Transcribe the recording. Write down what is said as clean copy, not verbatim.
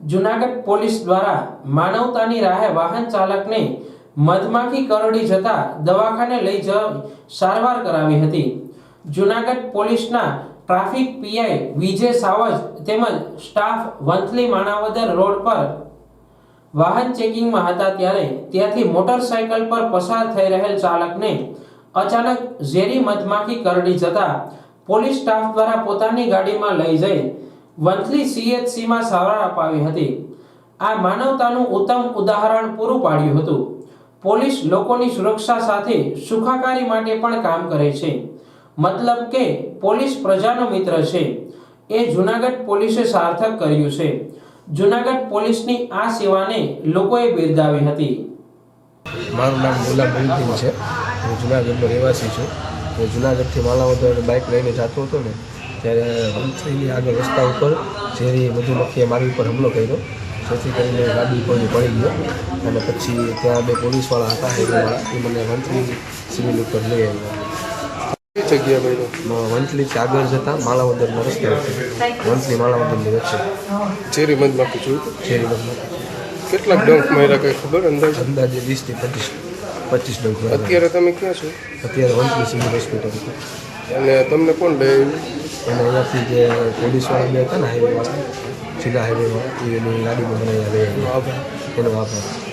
Junagadh police દ્વારા માનવતાની રાહે વાહન ચાલકને મધમાખી કરડી જતા દવાખાને લઈ જઈ સારવાર કરાવી હતી। જૂનાગઢ પોલીસના ટ્રાફિક પીઆઈ વિજય સાવજ તેમજ સ્ટાફ વંથલી માણાવદર રોડ પર વાહન ચેકિંગમાં હતા ત્યારે ત્યાંથી મોટરસાયકલ પર પસાર થઈ રહેલ ચાલકને અચાનક ઝેરી મધમાખી કરડી જતા પોલીસ સ્ટાફ દ્વારા પોતાની ગાડીમાં લઈ જઈ વંથલી સીએચસીમાં સારવાર અપાવી હતી। આ માનવતાનું ઉત્તમ ઉદાહરણ પૂરું પાડ્યું હતું। પોલીસ લોકોની સુરક્ષા સાથે સુખાકારી માટે પણ કામ કરે છે, મતલબ કે પોલીસ પ્રજાનો મિત્ર છે, એ જૂનાગઢ પોલીસે સાર્થક કર્યું છે। જૂનાગઢ પોલીસની આ સેવાને લોકોએ બિરદાવી હતી। મારું નામ ગુલાબ મુલતીન છે। હું જૂનાગઢનો રહેવાસી છું। હું જૂનાગઢથી માણાવદર બાઇક લઈને જતો હતો ને ત્યારે વંથલીની આગળ રસ્તા ઉપર ઝેરી મધુમક્ખીએ મારી ઉપર હુમલો કર્યો, જેથી કરીને ગાડી પડી ગયો અને પછી ત્યાં બે પોલીસવાળા હતા, હાઈવેવાળા, એ મને વંથલી સિવિલ ઉપર લઈ આવ્યા। જગ્યા બન્યો વંથલીથી આગળ જતાં માણાવદરના રસ્તે વંથલી માણાવદરની વચ્ચે ઝેરી મધમાખી જોયું? ઝેરી મધમાખી કેટલાક ડંખ માર્યા કઈ ખબર અંદાજે? 20 થી 25 ડંખ માર્યા। અત્યારે તમે ક્યાં છો? અત્યારે વંથલી સિવિલ હોસ્પિટલ છે। અને તમને કોણ લઈ આવ્યું? અને અહીંયાથી જે પોલીસવાળા બે હતા ને હાઈવેવાળા, સીધા હાઈવેવાળા, એની ગાડીમાં મને લઈ આવ્યા। એનો આભાર।